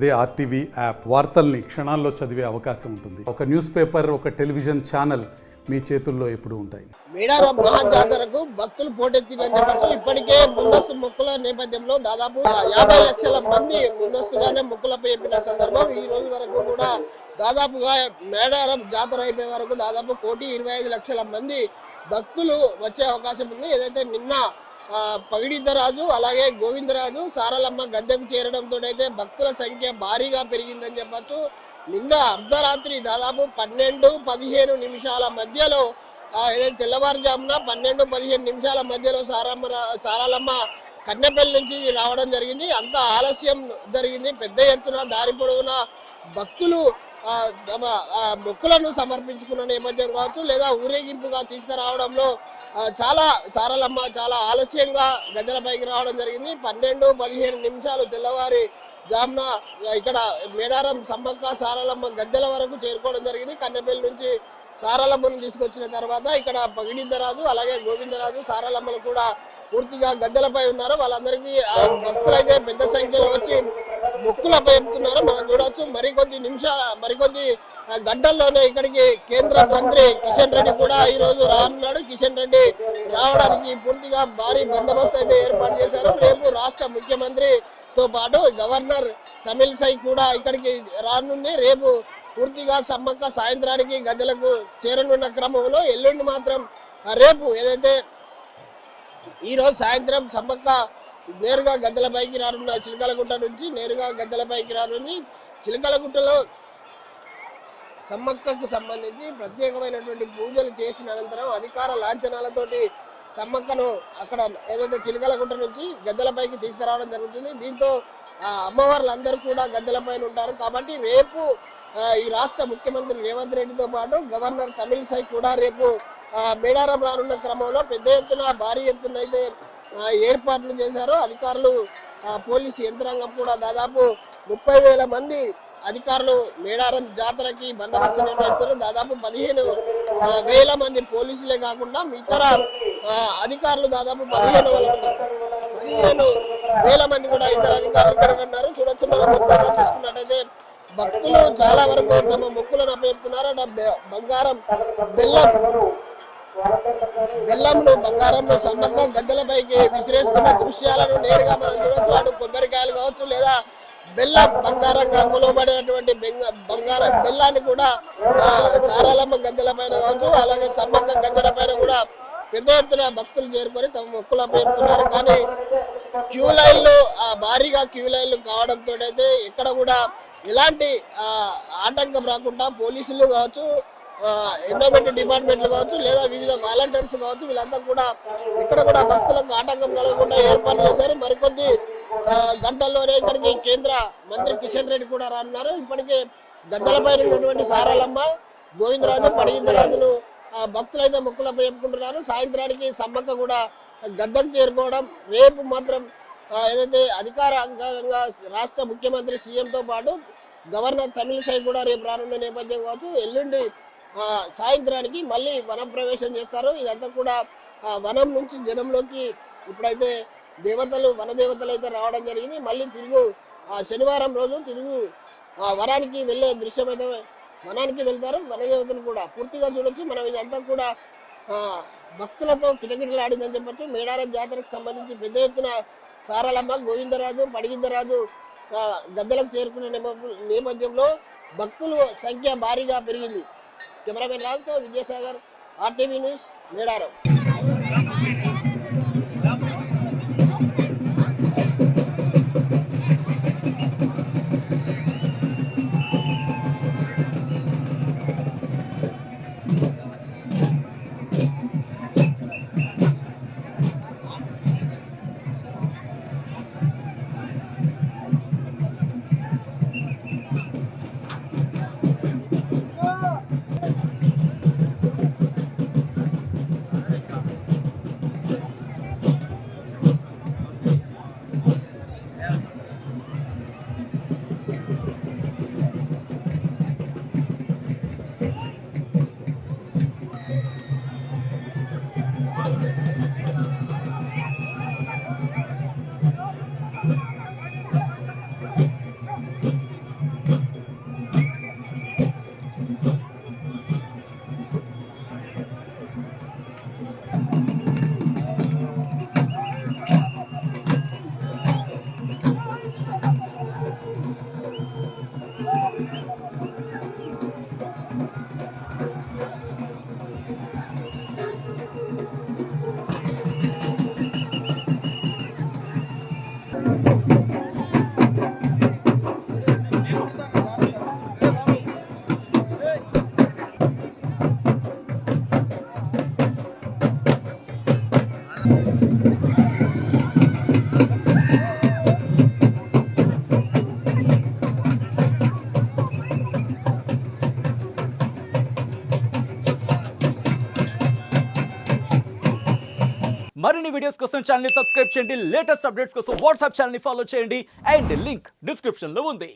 అదే RTV app వార్తల్ని క్షణాల్లో చదివే అవకాశం ఉంటుంది. ఒక న్యూస్ పేపర్, ఒక టెలివిజన్ ఛానల్ మీ చేతుల్లో ఎప్పుడూ ఉంటాయి. మేడారం మహాజాతరకు భక్తులు పోటెత్తిరని చెప్పచ్చు. ఇప్పటికే ముందస్తు మొక్కుల నేపథ్యంలో దాదాపు 50 లక్షల మంది ముందస్తుగానే మొక్కులపై చెప్పిన సందర్భం. ఈ రోజు వరకు కూడా దాదాపుగా మేడారం జాతర అయిపోయే వరకు దాదాపు 1,25,00,000 మంది భక్తులు వచ్చే అవకాశం ఉంది. ఏదైతే నిన్న పగిడిద్దరాజు అలాగే గోవిందరాజు సారలమ్మ గద్దెకు చేరడంతో అయితే భక్తుల సంఖ్య భారీగా పెరిగిందని చెప్పచ్చు. నిన్న అర్ధరాత్రి దాదాపు 12-15 నిమిషాల మధ్యలో ఏదైతే తెల్లవారుజామున 12-15 నిమిషాల మధ్యలో సారాలమ్మ కన్నెపల్లి నుంచి రావడం జరిగింది. అంత ఆలస్యం జరిగింది. పెద్ద ఎత్తున దారి పొడవున భక్తులు తమ మొక్కులను సమర్పించుకున్న నేపథ్యం కావచ్చు, లేదా ఊరేగింపుగా తీసుకురావడంలో సారలమ్మ చాలా ఆలస్యంగా గద్దెలపైకి రావడం జరిగింది. 12-15 నిమిషాలు తెల్లవారి జామున ఇక్కడ మేడారం సమ్మక్క సారలమ్మ గద్దెల వరకు చేరుకోవడం జరిగింది. కన్నెపల్లి నుంచి సారలమ్మను తీసుకొచ్చిన తర్వాత ఇక్కడ పగిడిద్దరాజు అలాగే గోవిందరాజు సారలమ్మలు కూడా పూర్తిగా గద్దెలపై ఉన్నారు. వాళ్ళందరికీ భక్తులైతే పెద్ద సంఖ్యలో వచ్చి మొక్కులపై చెప్తున్నారు. మనం చూడవచ్చు. మరికొద్ది గంటల్లోనే ఇక్కడికి కేంద్ర మంత్రి కిషన్ రెడ్డి కూడా ఈ రోజు రానున్నాడు. కిషన్ రెడ్డి రావడానికి పూర్తిగా భారీ బందోబస్తు అయితే ఏర్పాటు చేశారు. రేపు రాష్ట్ర ముఖ్యమంత్రితో పాటు గవర్నర్ తమిళిసై కూడా ఇక్కడికి రానుంది. రేపు పూర్తిగా సమ్మక్క సాయంత్రానికి గద్దెలకు చేరనున్న క్రమంలో ఎల్లుండి మాత్రం రేపు ఏదైతే ఈరోజు సాయంత్రం సమ్మక్క నేరుగా గద్దెలపైకి రానున్న చిలకలగుట్ట నుంచి నేరుగా గద్దెలపైకి రానుంది. చిలకలగుట్టలో సమ్మక్కకు సంబంధించి ప్రత్యేకమైనటువంటి పూజలు చేసిన అనంతరం అధికార లాంఛనాలతోటి సమ్మక్కను అక్కడ ఏదైతే చిలకలగుట్ట నుంచి గద్దెలపైకి తీసుకురావడం జరుగుతుంది. దీంతో అమ్మవార్లందరూ కూడా గద్దెలపైన ఉంటారు. కాబట్టి రేపు ఈ రాష్ట్ర ముఖ్యమంత్రి రేవంత్ రెడ్డితో పాటు గవర్నర్ తమిళిసై కూడా రేపు మేడారం రానున్న క్రమంలో పెద్ద ఎత్తున భారీ ఎత్తున అయితే ఏర్పాట్లు చేశారు అధికారులు. పోలీసు యంత్రాంగం కూడా దాదాపు 30,000 మంది అధికారులు మేడారం జాతరకి బందోబస్తు నిర్వహిస్తారు. దాదాపు 15,000 మంది పోలీసులే కాకుండా ఇతర అధికారులు దాదాపు 15,000 మంది కూడా ఇతర అధికారులు ఇక్కడ ఉన్నారు. చూడొచ్చు. మనం మొత్తంగా చూసుకున్నట్టయితే భక్తులు చాలా వరకు తమ మొక్కులను అప్పచెప్తున్నారు. బంగారం బెల్లంను బంగారంలో సమ్మక్క గద్దెలపైకి విసిరేస్తున్న దృశ్యాలను నేరుగా మనం చూడొచ్చు. అటు కొబ్బరికాయలు కావచ్చు, లేదా బెల్లం బంగారంగా కొలవబడేటువంటి బంగారం బెల్లాన్ని కూడా సారాలమ్మ గద్దెల పైన కావచ్చు, అలాగే సమ్మక్క గద్దెల పైన కూడా పెద్ద ఎత్తున భక్తులు చేరుకొని తమ మొక్కులు అప్పచెప్తున్నారు. కానీ భారీగా క్యూ లైన్లు కావడంతో అయితే ఇక్కడ కూడా ఎలాంటి ఆటంకం రాకుండా పోలీసులు కావచ్చు, ఎండోమెంట్ డిపార్ట్మెంట్లు కావచ్చు, లేదా వివిధ వాలంటీర్స్ కావచ్చు, వీళ్ళంతా కూడా ఇక్కడ కూడా భక్తులకు ఆటంకం కలగకుండా ఏర్పాటు చేశారు. మరికొద్ది గంటల్లోనే ఇక్కడికి కేంద్ర మంత్రి కిషన్ రెడ్డి కూడా రానున్నారు. ఇప్పటికే గద్దెలపై ఉన్నటువంటి సారాలమ్మ గోవిందరాజు పడిగిద్దరాజును భక్తులైతే మొక్కులపై చెప్పుకుంటున్నారు. సాయంత్రానికి సమ్మక్క కూడా గద్దెకు చేరుకోవడం. రేపు మాత్రం ఏదైతే అధికారికంగా రాష్ట్ర ముఖ్యమంత్రి సీఎంతో పాటు గవర్నర్ తమిళిసై కూడా రేపు రానున్న నేపథ్యం కావచ్చు. ఎల్లుండి సాయంత్రానికి మళ్ళీ వనం ప్రవేశం చేస్తారు. ఇదంతా కూడా వనం నుంచి జనంలోకి ఇప్పుడైతే వనదేవతలు అయితే రావడం జరిగింది. మళ్ళీ శనివారం రోజు వనానికి వెళ్ళే దృశ్యం అయితే వనానికి వెళ్తారు. వనదేవతలు కూడా పూర్తిగా చూడొచ్చు. మనం ఇదంతా కూడా భక్తులతో కిటకిటలాడిందని చెప్పచ్చు. మేడారం జాతరకు సంబంధించి పెద్ద ఎత్తున సారలమ్మ గోవిందరాజు పడిగిద్దరాజు గద్దెలకు చేరుకునే నేపథ్యంలో భక్తుల సంఖ్య భారీగా పెరిగింది. కెమెరామెన్ రాజుతో విద్యాసాగర్, ఆర్టీవీ న్యూస్, మేడారం. మరిన్ని వీడియోస్ కోసం ఛానల్ ని సబ్స్క్రైబ్ చేయండి, లేటెస్ట్ అప్డేట్స్ కోసం వాట్సాప్ ఛానల్ ని ఫాలో చేయండి అండ్ లింక్ డిస్క్రిప్షన్ లో ఉంది.